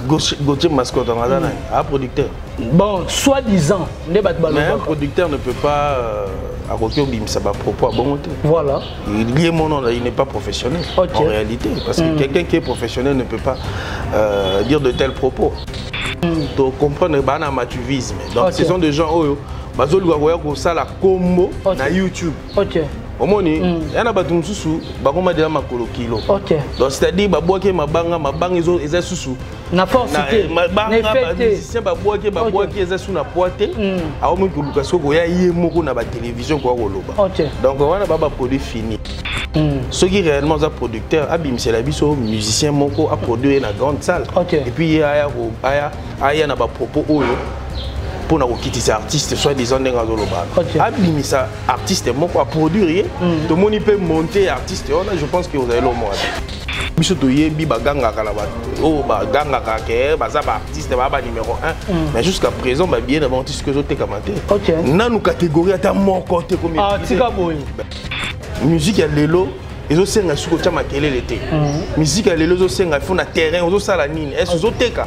Gauthier Mascotte, un producteur. Bon, soi-disant, mais un producteur ne peut pas voilà. Il n'est pas professionnel en réalité. Parce que quelqu'un qui est professionnel ne peut pas dire de tels propos. Donc comprendre le amateurisme. Donc ce sont des gens qui ont la combo na YouTube. Omoni, il y a des gens qui donc c'est-à-dire que mabanga ils sous na force musicien na poité a omo ko luka soko ya yemoko na ba télévision ko loba. Donc on a produit fini. Ceux qui réellement sont producteurs, c'est la biso musicien moko a produit dans grande salle. Et puis il y a na ba propos pour nous quitter ces artistes, soit des gens qui ça artiste moko a produire, tout le monde peut monter artiste. Je pense que vous avez le mot. Biso to yebi baganga kala ba o baganga ka ke ba za ba artiste ba numéro 1 mais jusqu'à présent ba bien avant tout ce que je t'ai commenté. Na nous catégorie ata mon côté comme tika boy musique ya lelo ezo senga suko cha makelele te musique ya lelo zo senga fona terrain ozo sala nini est-ce zo teka.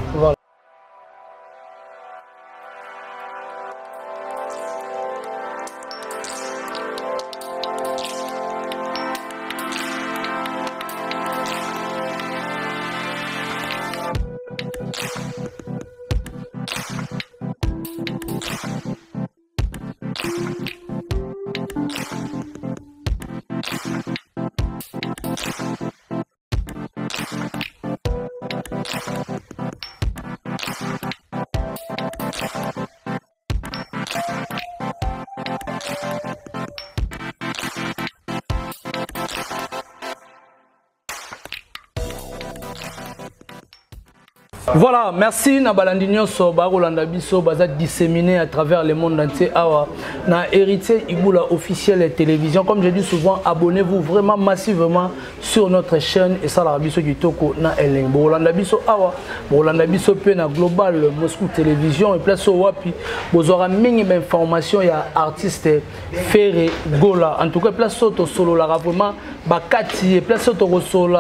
Voilà, merci Nabalandinho Soba, Rolanda Bisso, Baza disséminé à travers le monde entier. Awa, na héritier Iboula officiel et télévision. Comme je dis souvent, abonnez-vous vraiment massivement sur notre chaîne et ça la Bisso Kitoko na Eleng. Rolanda Bisso Awa, Rolanda Bisso pe na Global Moscou Télévision et place au Wapi. Vous aurez minimum d'informations, il y a artiste Ferré Gola. En tout cas, place au solo la vraiment Bakati et place au solo.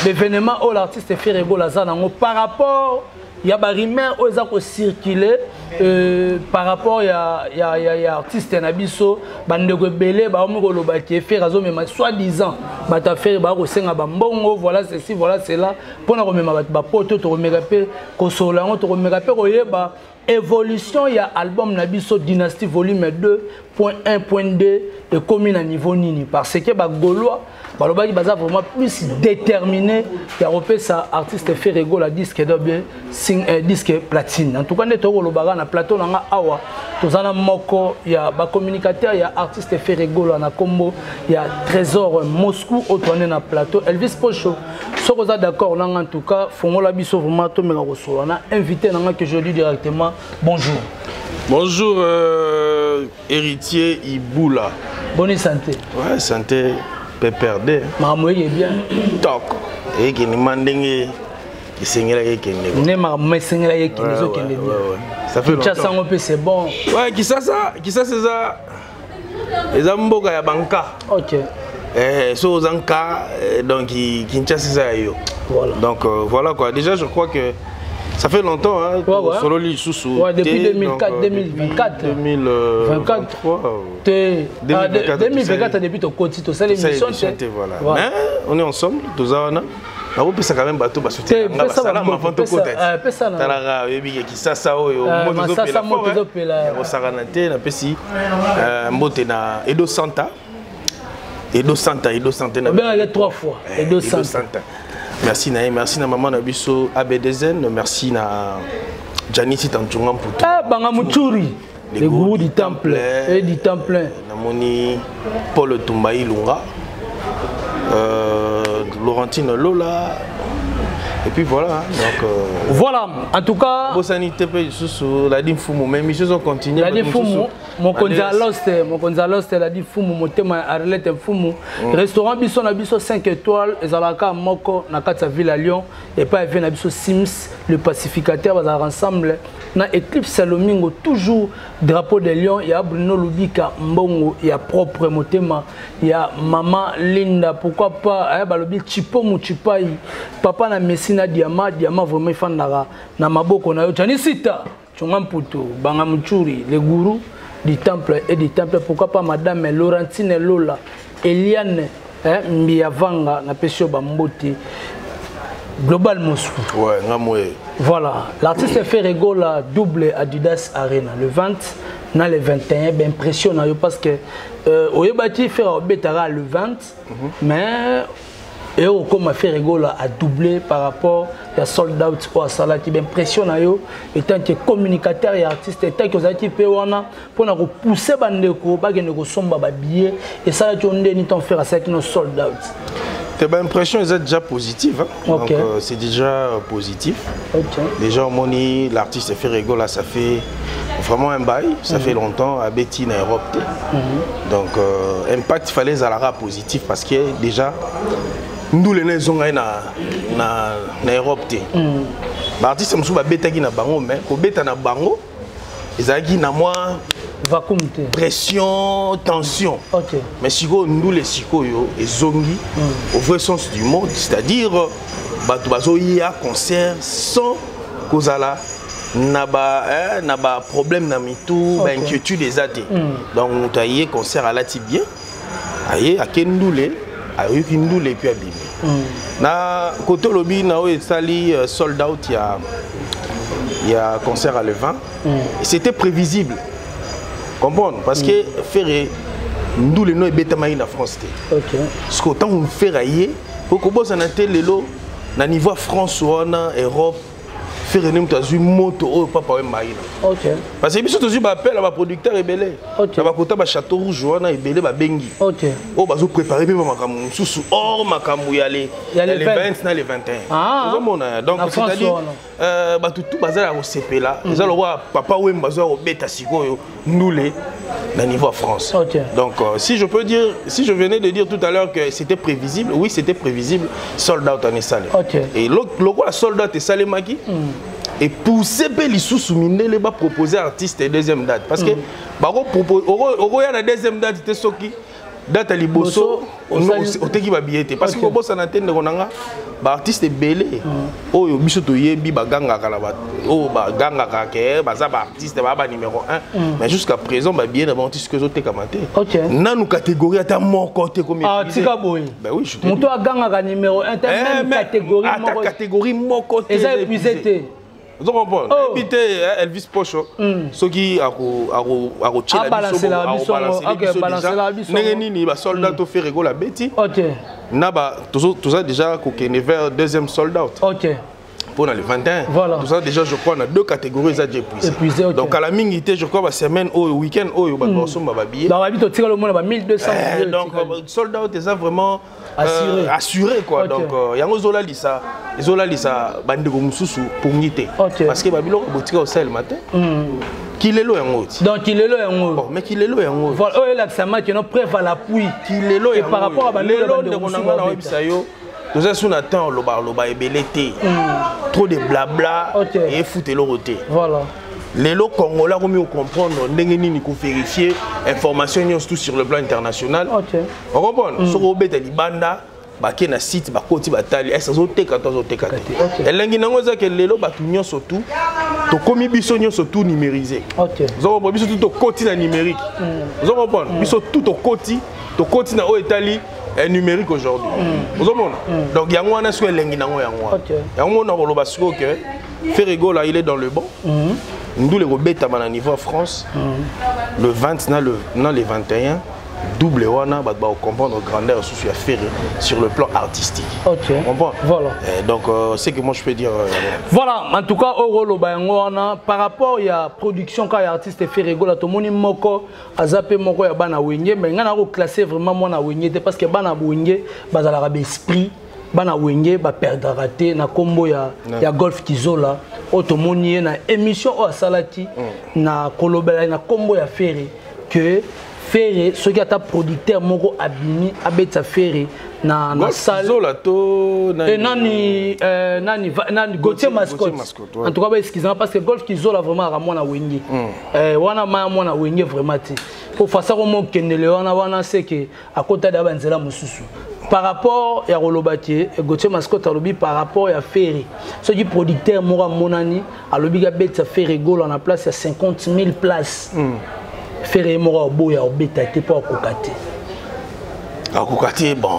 L'événement où l'artiste fait rigoler par rapport il y a des rumeurs qui circulent par rapport il y a artiste nabiso bandeko belé ba omukolo ba qui fait raison mais soi-disant ba ta faire ba ko senga ba mbongo voilà ceci voilà cela pour na remema ba poto to remeka pe ko sola to remeka pe ko yeba évolution il y a album nabiso Dynastie volume 2.1.2 et commune à niveau nini parce que ba gaulois baloba ki baza vraiment plus déterminé ya repé sa artiste fait rigolo disque d'obé disque platine en tout cas neto lobaka na plateau na awa tozana moko ya ba communicateur ya artiste fait rigolo na combo ya Trésor Moscou autoné na plateau Elvis Pocho soko za d'accord na en tout cas fongola biso vraiment to meka ko solo na invité na que je dis directement bonjour. Bonjour héritier Iboula. Bonne santé. Ouais, santé perdre. Maman est bien. Toc. Et qui ne mandenge qui singela qui ne. Ne maman singela qui ne zo qui ne. Ça fait longtemps. Ça on peut c'est bon. Ouais, qui ça c'est ça. Les amboka ya banka. OK. So zanka donc Kinshasa ça yo. Voilà. Donc voilà quoi. Déjà je crois que ça fait longtemps, hein, solo li sous. Ouais, depuis 2004, 2024. 2024. 2024, depuis ton côté, tu sais l'émission. Voilà. Mais on est ensemble, tous en a. On peut ça quand même bateau parce que c'est un avant de côté. Talara, qui ça ça au moto pela. Au Saranate, na pesi mbote na Edo Santa. Edo Santa na. Bien aller 3 fois. Edo Santa. Merci na maman na biso ABDZN, merci na Janice Tantunga pour tout. Ah banga Muturi, le gourou du temple et du temple. Na moni Paul Tumbaï Lunga. Laurentine Lola. Et puis voilà, donc voilà, en tout cas Bosanité sous la Dimfumu, même ils ont continué. La Dimfumu, mon Gonzaloste, la Dimfumu, mon thème Arlette Fumu, restaurant Bisso na Bisso 5 étoiles, Ezalaka Moko na Katsa Ville à Lyon et pas na Bisso Sims, le pacificateur va ensemble na Eclipse Salomingo toujours drapeau de Lyon, il y a Bruno Lubika Mbongo, il y a propre Motema, il y a Maman Linda, pourquoi pas balobi Chipo Muchipai, papa na Messi tina diamant vraiment ifandaka na maboko na yo Janisita Chonga Mputo Banga Muchuri les gourous du temple et du temple, pourquoi pas madame Laurentine Lola Eliane Mbiavanga na Pesio Bambote Global Moscou. Ouais, voilà, l'artiste fait la double Adidas Arena le 20 dans le 21, ben impressionnant parce que au Yobati fait Betara le 20 mais et comme a fait rigola à doubler par rapport à sold out ou à Salah qui impressionnant yo étant que communicateur et artiste étant que ça qui peut wana pour na pousser bandeko ba gene ko somba ba billet et ça tu on ni ton faire ça qui no sold out. Tes impressions elles sont déjà positives hein? Okay. Donc c'est déjà positif. Okay. Déjà moni l'artiste fait rigola ça fait vraiment un bail, ça fait longtemps à Betty en Europe. Donc impact il fallait zalara positif parce que déjà nous les maisons na Europe té. L'artiste me souba beta qui na bango mais ko beta na bango ezaki na moi pression, tension. Okay. Mais si nous les sikoyo et zongi au vrai sens du mot, c'est-à-dire batu bazo ya concert sans kozala na ba problème na mitou, ba inquiétude des athées. Donc on taillé concert à la bien. Aye a kendoule ayo kindoule puis abimi. Na côté lobby na o sali sold out il y a concert à le 20 et c'était prévisible. Comprendre parce que faire nous les no beta mai na France té. OK. Ce qu'autant on fait ayer pour que boss na telelo na niveau France ou en Europe faire une moto au papa mai. OK. Parce que biso tozu ba appel à ba producteur rebelle. OK. Na ba kota ba château rouge wana ebele ba bengi. OK. O bazo préparer pe makamu susu or makamu ya les 20 na les 21. Ah. Donc c'est-à-dire ba tout bazala au CP là, ça le roi papa ou bazo au beta sikoyo nous les na niveau France. Okay. Donc si je peux dire, si je venais de dire tout à l'heure que c'était prévisible, oui c'était prévisible, sold out en est salé. Okay. Et le quoi sold out est salé maki. Et pour CP les sous-souminés les va proposer artiste et deuxième date parce que bako propose au y a la deuxième date c'était soki date à liboso au te qui va billetté parce que boss en antenne konanga ba artiste belé oyo biso to yebi ba ganga kala ba o ba ganga ka ke ba za ba artiste ba numéro 1 mais jusqu'à présent ba bien avant artiste que zo te kamate na nous catégorie ata mon côté comme ah tika boy ben oui je te monto ganga ka numéro 1 ta même catégorie mon catégorie mon côté et ça épuisé. Vous comprenez? Éviter Elvis Pocho, ceux qui a balancer la biso, n'engeni ba soldat to fait rigoler la Betty. OK. Naba tout ça déjà qu'on est vers deuxième sold out. OK. Pour le 21. Voilà. Tout ça déjà je crois on a deux catégories ça épuisé. Okay. Donc à la mingité je crois la semaine au week-end au ba somba ba billet. Dans la vie tu tires le monde ba 1200. Donc sold out c'est vraiment assuré quoi. Okay. Donc yango zola lisa bandeko mususu pour ngité. Okay. Parce que babilo botika au sel matin. Kilelo yango. Donc kilelo yango. Bon mais kilelo yango. Voilà, oh là ça match no preuve à l'appui. Kilelo yango. Et par rapport à bandeko de konanga na webisayo. Nous avons un temps loba ebelete. Trop de blabla et fouter le roté. Voilà. Les lots congolais ont mieux comprendre n'engeni ko vérifier information tout sur le plan international. OK. On comprend. Sur obeta libanda bake na site bakoti batali esa zote 14 zote 14. Elengi nango za ke lelo batu nyonso tout to komi biso nyonso tout numérisé. OK. Zo comprend biso tout to koti na numérique. Zo comprend. Biso tout to koti na o Italie est numérique aujourd'hui. Vous comprenez? Donc il y a un sur l'engi nango yango. Il y a un monde dans le basco que Ferrigo là il est dans le bon. Nous les rebêtes à niveau France. Le 20 dans les 21 double wana ba comprendre grandeur sous sur le plan artistique. OK. Voilà. Donc c'est que moi je peux dire voilà, en tout cas au rôle wana par rapport il y a production quand il y a artiste Ferrigo là tout moni moko azape moko ya bana wenge mais ngana ko classer vraiment moi na wenge parce que bana wenge bazala ba esprit bana wenge ba perdre raté na combo ya golf kizola otomoni na émission o salati na kolobela na combo ya Ferré que Ferré ce qui a ta producteur moko abimi abeta Ferré na salle et nani Gauthier mascotte en tout cas ba excusez parce que golf kizola vraiment à moi na wenge wana ma moi na wenge vraiment pour faire ça comme Kendele wana c'est que à côté d'Abanzela Mosusu. Par rapport à Rolobati, Gauthier Mascotte a lobby par rapport à Ferry. Ceux qui producteur Mora Monani a lobby Gabet à Ferry Gol en a place à 50 000 places. Ferry Mora Boya au bêta t'es pas au Kokate. À Kokate, bon.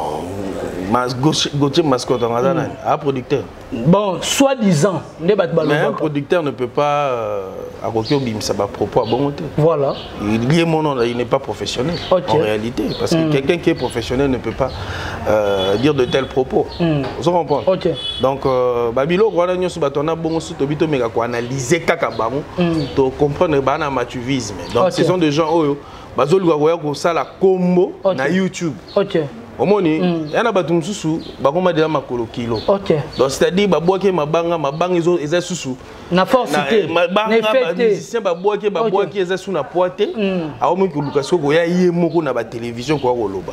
Gauthier Mascotte un producteur. Bon, soi-disant, mais un producteur ne peut pas propos à bon côté. Voilà. Il n'est pas professionnel en réalité. Parce que quelqu'un qui est professionnel ne peut pas dire de tels propos. Vous comprenez? Donc, Babilo, on a analysé pour comprendre le matuvisme. Donc, ce sont des gens qui ont la combo na YouTube. Omoni, il y a des gens qui déjà makolo kilo. Donc c'est-à-dire babouake mabanga ils sous. Na force té. Musicien babouake ils sous na poité. Aomi kulukaso ko ya yemoko na ba télévision ko koloba.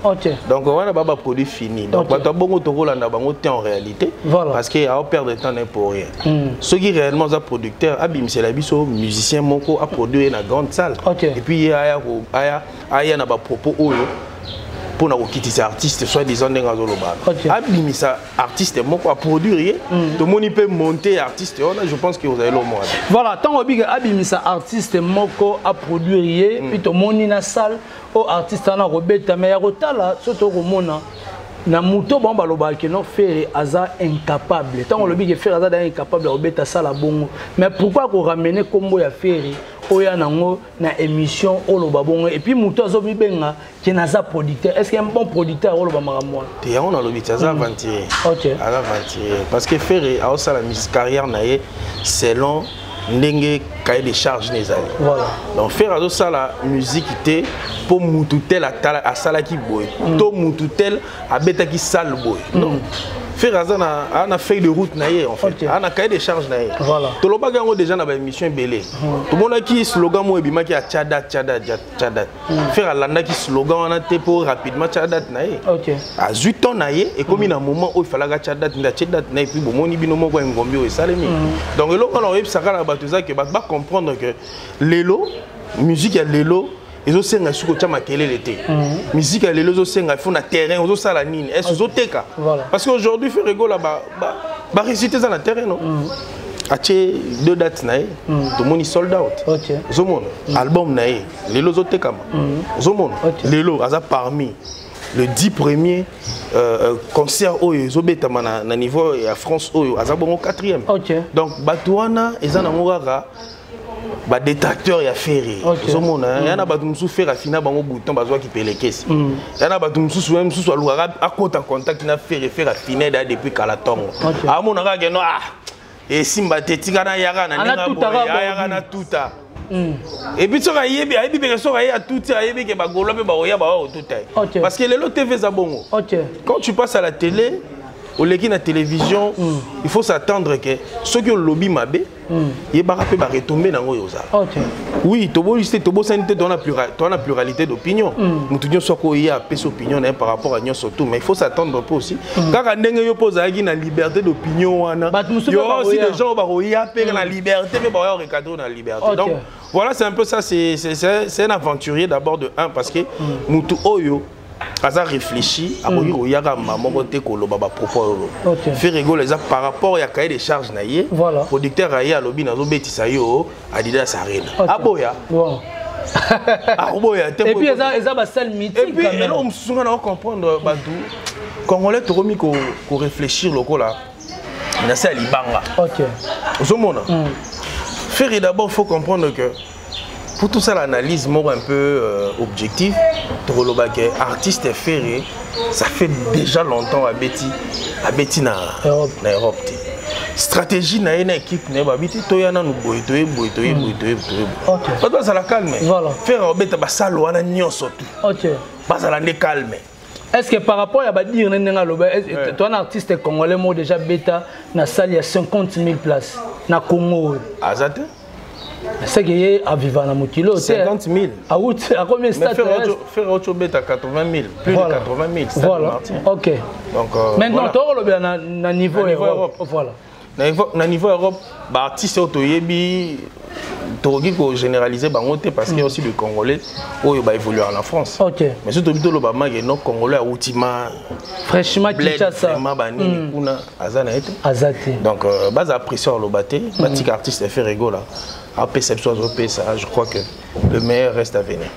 Donc on a baba produit fini. Donc bato bongo to kolanda bango té en réalité parce que a perdre de temps pour rien. Ceux qui réellement sont producteurs, abim c'est la biso musicien moko a produit na grande salle. Et puis aya na ba propos oyo pour nous quitter ces artistes, soit disant des ça artiste à produire, tout le monde peut monter artiste. Je pense que vous avez le mot. Voilà, tant que abimisa artiste à produire, puis tout le monde dans la salle, au artiste en Robert, mais à surtout au monde. Na muto bomba lobaki no faire aza incapable. Tant le big faire aza incapable Robert ça la bongo. Mais pourquoi qu'on ramener combo ya faire oya nango na émission oloba bongo et puis muto azobi benga qui naza producteur. Est-ce qu'un bon producteur oloba maramwa? Te on a lobi aza aventuré. Aventuré parce que faire a aussi la musique carrière naé selon ndenge cahier de charge nezali. Voilà. Donc faire azo ça la musique té pour mututel à sala qui boy. To mututel à beta qui sale boy. Non. Faire azana a feuille de route naé en fait. A na cahier de charge naé. Voilà. To loba gango déjà na ba émission belé. Tout le monde qui slogan mo ebima ki a tchada. Faire alanda qui slogan wana té pour rapidement tchada naé. OK. A 8 ans naé et comme il a un moment où il fallait tchada naé puis bon moni bino moko ngombi o salemi. Donc là on a ça na batuza que ba comprendre que lelo musique ya lelo ils ont senga suko chama kelele te musique ya lelo zo senga faut na terrain ozo sala nini est-ce zo teka parce qu'aujourd'hui fait rigolo ba réciter ça na terrain non ache deux dates naé tout monde sold out zo mon album naé lelo zo teka zo mon lelo aza parmi le 10 premiers concerts oyo zo betama na niveau ya France oyo aza bongo 4e donc batouana ezana ngora ba détracteur ya ferry zomona yana ba tumsu fera fina bango bouton bazwa ki pelekesi yana ba tumsu même sous alura akota contact na ferry fera fina da depuis kala tongo amona ka geno et simba tetika na yaka na ninga yaka na tuta et puis ça yebi ayebi be so ya tuta ayebi ke ba golo be ba oya ba o tuta parce que les TV za bongo quand tu passes à la télé au leki na télévision il faut s'attendre que ceux qui ont lobby mabé il va retomber dans le oui, tu as la pluralité d'opinion. Nous te disons qu'il y a une opinion par rapport à nous surtout, mais il faut s'attendre un peu aussi. Quand on oppose à la liberté d'opinion, il y aura aussi des gens qui ont la liberté, mais qui ont recadré la liberté. Donc voilà, c'est un peu ça. C'est un aventurier d'abord de 1 parce que nous tous Aza réfléchi à mourir yaga maman côté kolo baba propos fait rigoler ça par rapport à cahier de charges naie producteur aïe à lobby nazo betisa yo Adidas Arena aboya aboya et puis ça va seul mythique et puis on me souvent on comprendre badou congolais to remis ko réfléchir loko là na ça libanga ozomona faire d'abord faut comprendre que pour tout ça, l'analyse un peu objective, artiste ferré, ça fait déjà longtemps à Betty na Europe. Stratégie na une équipe na babiti toyana nous boy. Pas ça la calme. Faire Robert basalo wana nyonso tout. OK. Pas ça la calme. Est-ce que par rapport à dire toi un artiste congolais moi déjà bêta na salle il y a 50 000 places na Congo. Azate. C'est qu'il y a à vivre dans Mokilo. 50 000. À combien de stades? Faire autre chose à 80 000. Plus de 80 000. Voilà. Ok. Donc, maintenant, tu as le niveau Europe. Voilà. Au niveau Europe, artiste autoyebi toki ko généraliser bango te parce qu'il y a aussi le Congolais oyo ba évoluer en France. OK. Mais surtout bito lo ba mage non Congolais a outima fraîchement Kinshasa. Vraiment bani kuna azana ete. Azati. Donc base apprécier lo baté, batik artiste fait rigolo là. Après ça je crois que le meilleur reste à venir.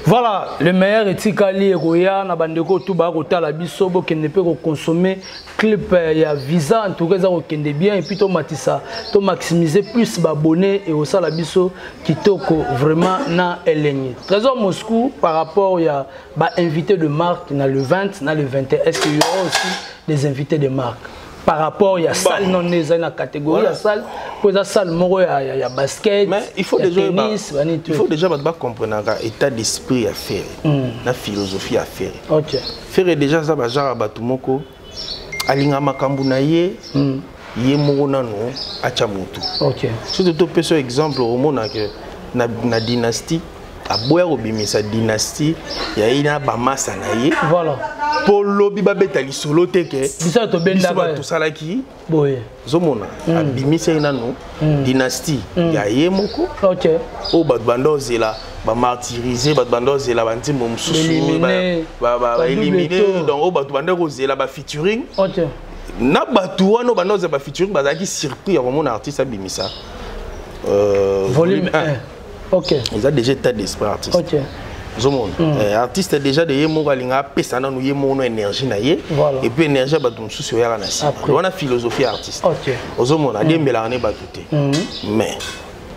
Voilà, le meilleur est Tikali Roya na bandeko tout ba kota la biso bo kende pe ko consommer clip ya visa en tout cas ça kende bien et puis to matisa to maximiser plus abonnés et au ça la biso kitoko vraiment na elengi. Trésor Moscou par rapport ya ba invité de marque na le 20 na le 21 est-ce qu'il y aura aussi des invités de marque? Par rapport à la salle non dans la catégorie la salle pour la salle il y a basket mais il faut déjà comprendre l'état d'esprit à faire la philosophie à faire faire déjà ça va genre batu moko alinga makambu na ye ye moko nano acha mutu surtout to peso exemple au monde que na dynastie aboya obimisa dynastie ya ina ba masa na ye voilà polo biba betali solo teke bisa to benda ba to salaki boye zomona abimisa ina no dynastie ya ye moko o ba bando zela ba martyriser ba bando zela ba ntimbo mususu ba éliminer donc o ba bando ko zela ba featuring na batu wana bando zela ba featuring ba zaki circuit ya mon artiste abimisa volume 1. OK. Ils ont déjà été d'esprit artiste. OK. Artiste déjà de yemo galinga pesa na no yemo énergie na ye et puis énergie ba dum souci ya na si. On a philosophie artiste. OK. Ozomona dembela na ba touté. Mais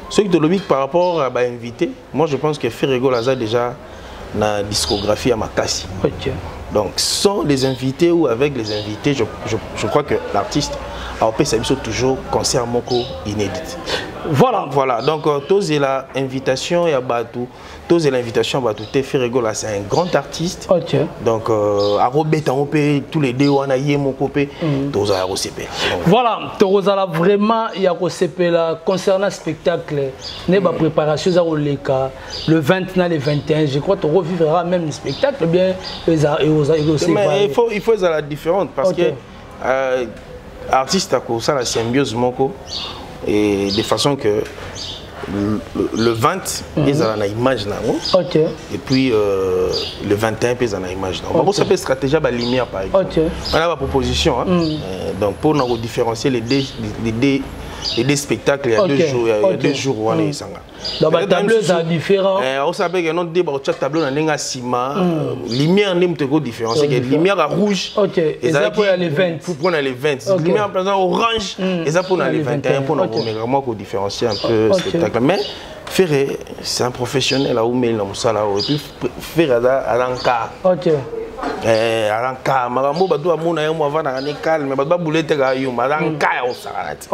ce qui te logique par rapport à ba invité, moi je pense que Ferrego Laza déjà na discographie à Makasi. OK. Donc sans les invités ou avec les invités, je crois que l'artiste a toujours concert moko inédit. Voilà. Donc tous la invitation et à Batou, tous l'invitation à Batou, Ferrego là c'est un grand artiste. OK. Donc à Robert tous les deux on a yé mon copé, tous à ROCP. Voilà, tous là vraiment il y a ROCP là concernant spectacle, n'est pas préparation ça le 20 le 21, je crois que tu revivras même le spectacle bien mais il faut la différente parce que artiste a ça la symbiose moko et de façon que le 20 ils ont une image là et puis le 21 ils ont une image là on ça peut stratégie à lumière par exemple on a la proposition donc pour nous différencier les deux spectacles il y a 2 jours il y a 2 jours on est sanga dans le tableau c'est différent on savait que non débat au tableau na nenga ciment lumière n'est pas différent c'est que lumière rouge et ça pour les 20 pour les 20 lumière par exemple orange et ça pour les 21 pour nous vraiment qu'on différencier un peu spectacle mais Ferré c'est un professionnel là où mais dans ça là et puis Ferré à l'encar alanka makambo bato amona yo avant na ne calme bato babulete ga yo malanka ya osakanati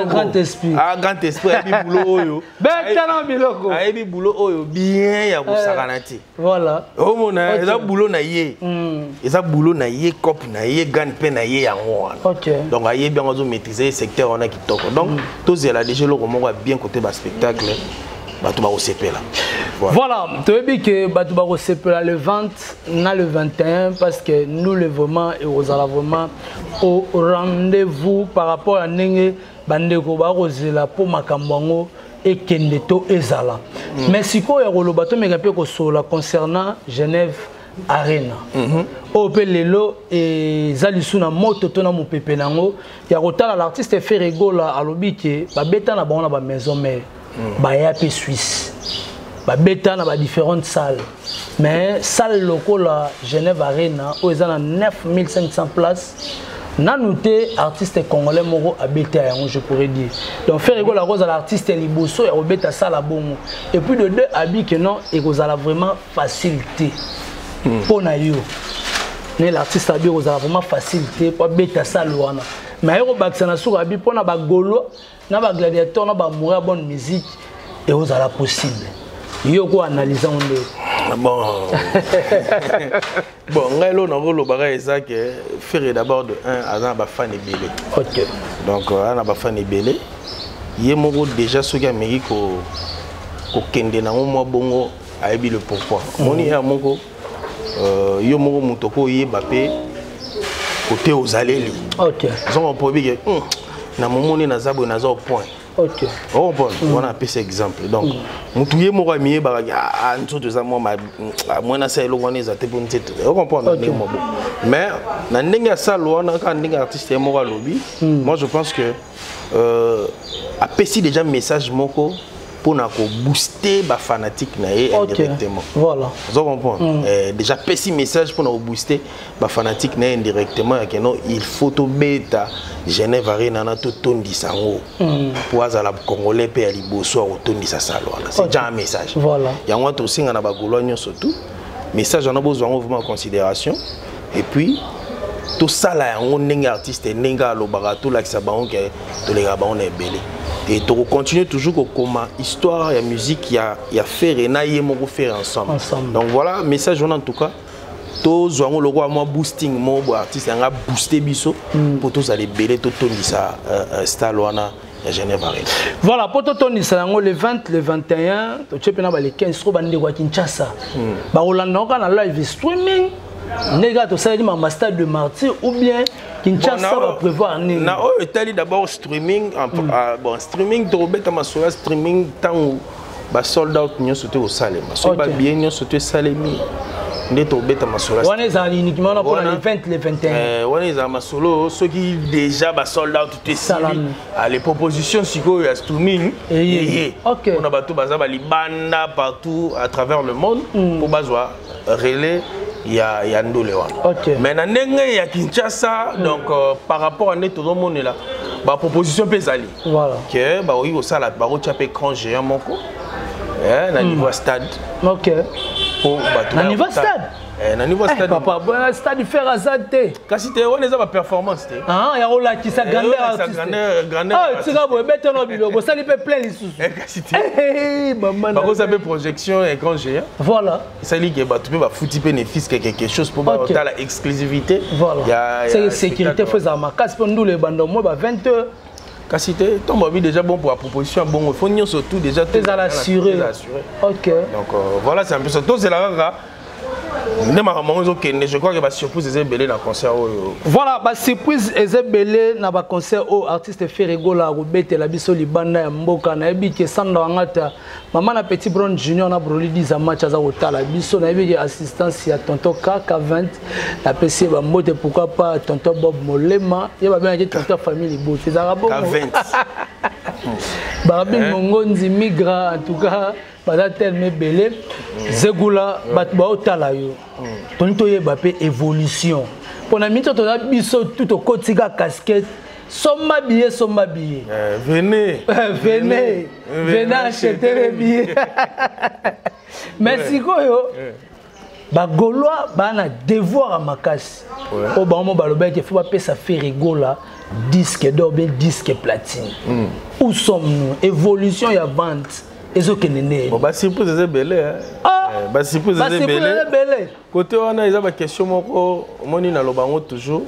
grand esprit grand esprit bi bulo oyo betana biloko bi bulo oyo bien ya osakanati voilà omona eza bulo na ye eza bulo na ye cop na ye gan pe na ye yango wana donc aye bien ozo maîtriser secteur on a kitoko donc tozela déjà le moko bien côté ba spectacle bato ba OCP là. Voilà, tu veux dire que bato ba OCP là le 20 na le 21 parce que nous le vraiment et aux ala vraiment au rendez-vous par rapport à nenge bandeko ba rozela pour makambango et kendeto ezala. Mais siko ya rolo bato me kapé ko sola concernant Genève Arena. Opelelo et zalisuna moto tona mo pepe nango ya rotala l'artiste Ferrego là alobi ke ba beta na ba maison mère. Bayapi Suisse. Beta na différentes salles. Mais salle locale à Genève Arena où ils ont 9500 places. N'a noté artiste congolais moro à beta je pourrais dire. Donc faire rigolo la rose à l'artiste liboso et au beta salle à bon. Et puis de deux habits que non et vous allez vraiment facilité. Pour naïo. Mais l'artiste habit vous allez vraiment facilité pour beta salle wana. Mais au baksana sur habit pour na ba golo na ba gladiateur na ba mourir bonne musique et aux la possible yo ko analyser on bon bon ngelo na rolo baga ezake faire d'abord de 1 à ba fan ebele OK donc ana ba fan ebele ye moko déjà soki ameki ko kende na mo bongo ayebi le pourquoi moni ya moko yo moko mutoko yeba pe côté aux aleli OK ils ont promis que na momoni na zabo na zo point OK. On a appelé cet exemple. Donc, Moutouye Mouramié, moi, je sais que on comprend. Mais, moi, je pense que apprécie déjà un message pour booster les fanatiques indirectement. Voilà. Vous comprenez? Déjà petit message pour booster les fanatiques indirectement. Il faut tout bêta Genève Arena tout tondi sango pour les Congolais et les Bossois tondi sa salon. C'est déjà un message. Voilà. Il y a un autre aussi en Abagologno surtout. Message on a besoin en considération. Et puis tout ça là on est artiste nenga lo barato là qui sabaon que tous les gabons est belé. Et tu continues toujours comme histoire et musique il y a faire et naïe mon faire ensemble. Donc voilà message on en tout cas tous ont le roi moi boosting mon artiste on a boosté biso pour tous aller belé tout ton ça Staloana Genève Arena. Voilà pour tout ton ça le 20 le 21 tu peux na les 15 trop bande kwa Kinshasa. Ba Rolanda na live streaming nega to ça dit ma stade de Martyr ou bien Kinshasa va prévoir ni na o etali d'abord streaming bon streaming to beta masola streaming tant ba sold out nyo sauté au Salema so ba bien nyo sauté Salemi ndeto beta masola on est uniquement pour le 20 le 21 on est à masolo ceux qui déjà ba sold out tout est à les propositions siko ya streaming OK on a bato baza ba libanda partout à travers le monde pour bazwa relais il y a Ndolewa. Mais dans il y a Kinshasa, donc par rapport à tout le monde là, la proposition peut aller. Voilà. Que bah oui au sala, bah au chapé écran géant mon co. Niveau stade. OK. Pour bah niveau stade. Niveau stade. Papa, stade faire azate. Kasi te on les a performance te. Ah, ya ola qui sa grandeur artiste. Ah, tu vas boire beto no bilo, ça li peut plein les sous. Kasi te. Maman. Bah ça fait projection écran géant. Voilà. Ça li que bah tu peux bah foutre bénéfice quelque chose pour bah la exclusivité. Voilà. C'est sécurité faisant ma casse pour nous les bandes moi bah 20h. Kasi te ton bah déjà bon pour la proposition bon il faut nier surtout déjà tout assuré. OK. Donc voilà c'est un peu ça. Tout c'est la je crois que la surprise est belle dans le concert. Voilà, la surprise est belle dans le concert au artiste Ferrego la Robette la biso libanda mboka na ebi ke sanda ngata maman na petit Brown Junior na broli 10 match za otala biso na ebi assistance ya tonton K20 la PC ba mbote pourquoi pas tonton Bob Molema ya ba bien tonton famille bote za bon K20 Barabi Mongonzi migra en tout cas bada tellement belé zegula bat ba otala yo tonto yeba pe évolution pona mito to biso tout au kotika casquette somma billet venez acheter les billets merci koyo ba gaulois bana devoir à makasi o ba mo baloba ke faut pas pesa Ferrego disque d'or bien disque platine où sommes-nous évolution ya vente bon bah surprise c'est belle bah surprise c'est belle côté on a des questions moko moni na lobango toujours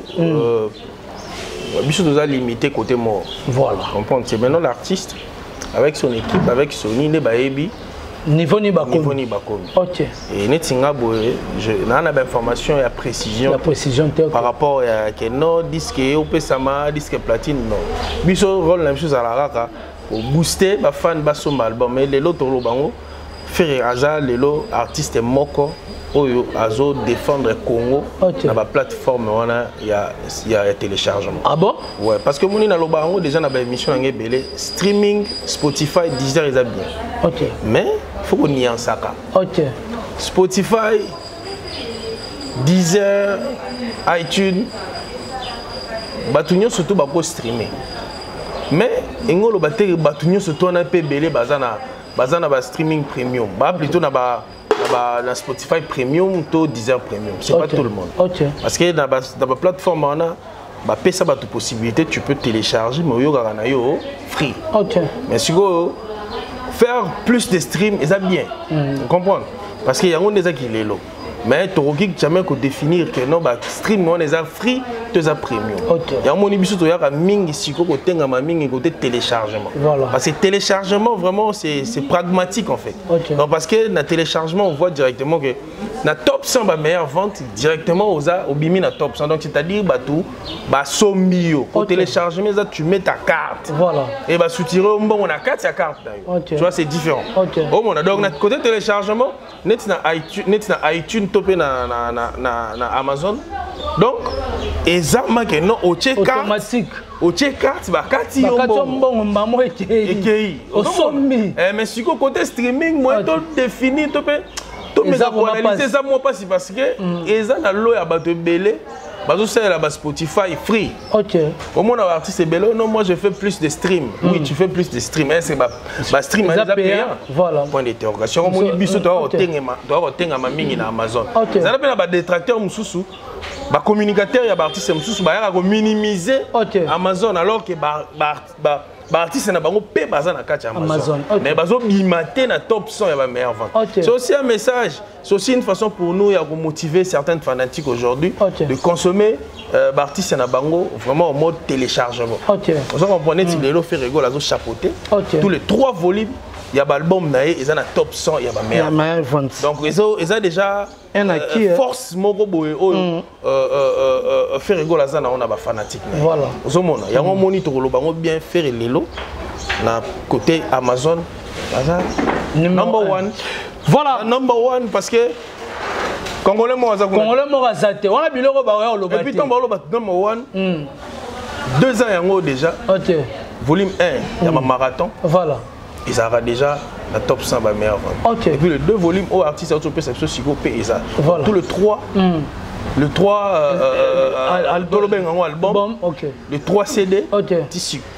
biso doit limiter côté mort voilà comprendre c'est maintenant l'artiste avec son équipe avec Sony ne baebi niveau ni bakomi OK et netinga boye je na information et précision par rapport à que non disque op sama disque platine non biso rôle la même chose à la raka pour booster les fans de son album. Mais les autres faire Aza, les artistes moko, oyo azo défendre Congo na la plateforme il y a téléchargement. Ah bon? Ouais, parce que moni na lobango déjà na ba émission ngé belé streaming Spotify Deezer ils a bien. OK. Mais faut qu'on y en saka. OK. Spotify Deezer iTunes batunyo surtout ba ko streamer. Mais ingolo bateri batunyo surtout na pe belé bazana ba streaming premium. Ba plutôt na Spotify premium to Deezer premium. C'est pas tout le monde. Parce que dans la plateforme on a ba pesa ba toute possibilité tu peux télécharger mais yo ga na yo free. Mais si go faire plus de stream et ça bien. Vous comprenez? Parce qu'il y a des gens qui les lo. Mais tu ne peux jamais définir que non, stream on est free, to eza premium. Ya moni biso to yaka mingi siko ko tenga ma mingi côté téléchargement. Voilà. Parce que téléchargement vraiment c'est pragmatique en fait. Donc parce que na téléchargement on voit directement que na top 100 ba meilleure vente directement au bimi na top 100. Donc c'est-à-dire bah tout bah sombio. Au téléchargement ça tu mets ta carte. Voilà. Et bah soutirer au bon on a carte, il y a carte d'ailleurs. Tu vois c'est différent. Au mon donc na côté téléchargement net na iTunes topé na Amazon. Donc exactement que non au check automatique. Au check carte bah carte yo bon mbamo ekei. Au sombi. Mais si côté streaming moi tout défini topé tout mes analyser ça moi pas si parce que eza na lo ya bato belé. Bazo c'est là Spotify free. OK. Au moins l'artiste est belé non moi je fais plus de stream. Oui, tu fais plus de stream. C'est ma stream est payant. Voilà. Point d'interrogation. Mon biso doit retenga ma mingi na Amazon. Ça appelle ba détracteur mususu. Ba communicateur ya ba artiste mususu ba ya ko minimiser Amazon alors que ba artiste na bango pe baza na kati Amazon. Mais bazo bimater na top 100 ya ba meilleure vente. C'est aussi un message, c'est aussi une façon pour nous ya de motiver certains fanatiques aujourd'hui de consommer artiste na bango vraiment en mode téléchargement. Vous comprenez si Lelo fait rigolo azo chapeauter. Tous les 3 volumes il y a l'album naé ils ont na top 100 il y a ba meilleure vente. Donc ils ont déjà force moko boye faire rigolo azana on a ba fanatique. Voilà. Vous mona il y a un moniteur lo bango bien faire Lelo na côté Amazon number 1. Voilà number 1 parce que Congolais mo azate on a biloko ba ya lo ba. Et puis tomba lo ba number 1 2 ans yango déjà. OK. Volume 1 il y a ma marathon. Voilà. Ils aura déjà la top 100 ba meilleure vente. Et puis le 2 volumes au artiste auto peut ça siko pe isa. Tout le 3 le 3 album, le 3 CD,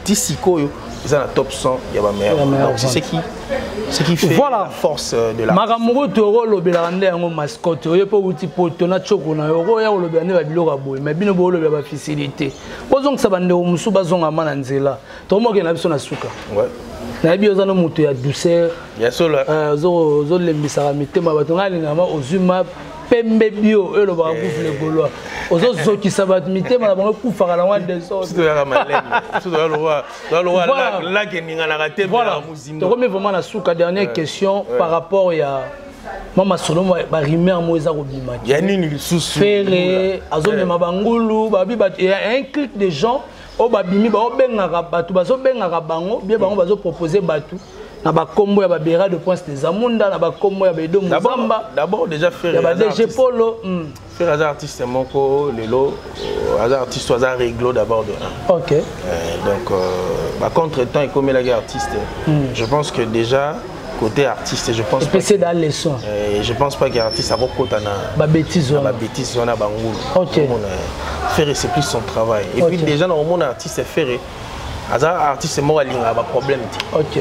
Tissiko, ils ont la top 100, il y a ma mère. Donc c'est ce qui fait la force de la Magamuru Toro, le Belande, un mascotte, il n'y a pas de potona chokona, le Belande va bilora boy, mais bien au la facilité. Posons que ça va nous musu bazon à mananzela. Tout le monde a besoin de sucre. Ouais. Na bi ozana mutu ya douceur. Ya solo. Zo le misara mitema batonga lingama ozuma pembe bio e lo ba kufle golo. Ozo zoki sabat mitema ba kufa kala wa de so. Tout ya malene. Tout ya lo wa la keninga na raté ba muzindo. To comme vraiment la souka dernière question par rapport ya Mama solo ba rimer mo eza ko bima. Ya nini lisusu. Fere azomema bangulu ba bi ba un clic de gens o babimi ba obengaka batu bazo bengaka bango bien bango bazo proposer batu na ba kombo ya ba bera de Prince des Amunda na ba kombo ya Bedo Muzamba d'abord déjà faire ya ba DG Polo faire az artiste moko lelo az artiste az réglo d'abord de OK donc ba contre-temps et comme la artiste je pense que déjà côté artiste je pense pas c'est dans les sons je pense pas que artiste a beaucoup na ba bêtise on a bangulu OK faire c'est plus son travail et puis déjà dans mon artiste faire hasard artiste moi linga ba problème OK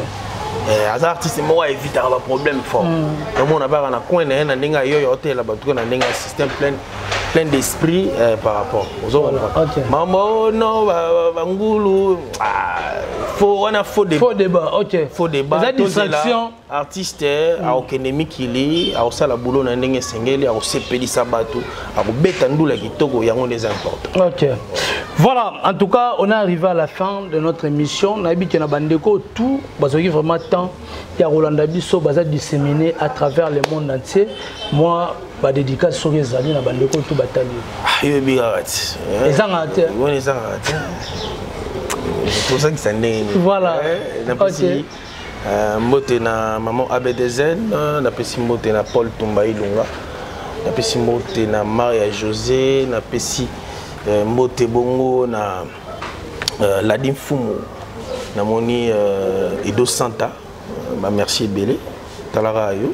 hasard artiste moi éviter ba problème fort donc on a pas na coin na ndinga yo hôtel ba tout na ndinga système plein d'esprit par rapport aux autres maman non bangulu on a faux débat OK faux débat la distraction artiste a aucun qui a aussi la boulot na ndenge sengeli a aussi peli sabato a beta ndula kitoko yango des important OK voilà en tout cas on est arrivé à la fin de notre émission na habité na bandeko tout bazoki vraiment temps ya Rolanda biso baza disséminé à travers le monde entier moi ba dédicace sur les amis na bandeko tout batali yo bigarati ezangate on ezangate c'est pour ça que ça n'est voilà OK mbote na maman ABDZ na pesi mbote na Paul Tumba Ilunga na pesi mbote na Maria José na pesi mbote bongo na Ladim Fumu na moni Edo Santa ba merci belé talara yo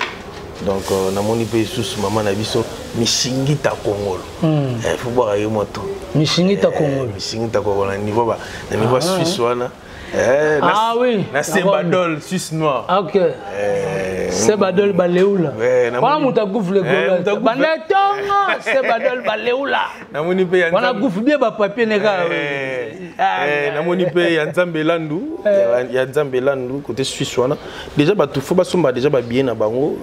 donc na moni pe sous maman na biso Mishingita Kongolo faut boire yo moto Mishingita Kongolo na niveau ba na niveau suisse wana ah oui na Sebadol Suisse noir OK Sebadol Baleoula wana muta goufle gola banda tonga Sebadol Baleoula na moni pe wana goufle bien ba papier neka namoni pe ya Nzambe Landu ya Nzambe Landu côté Suisse wana déjà ba tout faut ba somba déjà ba billet na bango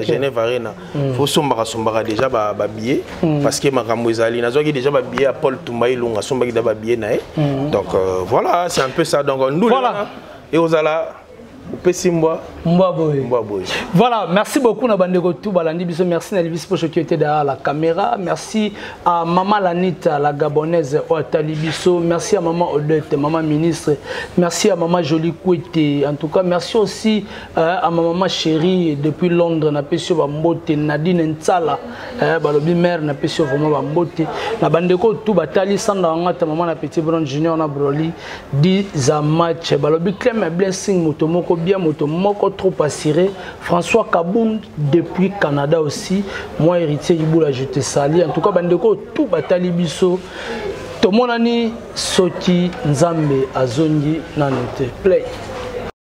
Genève Arena faut somba déjà ba billet parce que makambo ezali nazoki déjà ba billet à Paul Tumba Ilunga somba ki da ba billet na donc voilà c'est un peu ça donc nous voilà et ozala Voilà, merci beaucoup Nabandeko tout balandi biso, merci à Elvis Pocho qui était derrière la caméra, merci à maman Lanita la gabonaise Otali biso, merci à maman Odette, maman ministre, merci à maman Jolie Kouete, en tout cas merci aussi à ma maman chérie depuis Londres na pesio bambote Nadine Ntsala, balobi mère na pesio vraiment bambote, Nabandeko tout batali sanda ngata maman na petit Brown Junior na Broly 10 à match, balobi Clem Blessing Motomoko bien moto moko trop assuré François Kaboun depuis Canada aussi moi héritier Iboula je te salue en tout cas bandeko tout batali biso to monani soki Nzambe azongi nanete play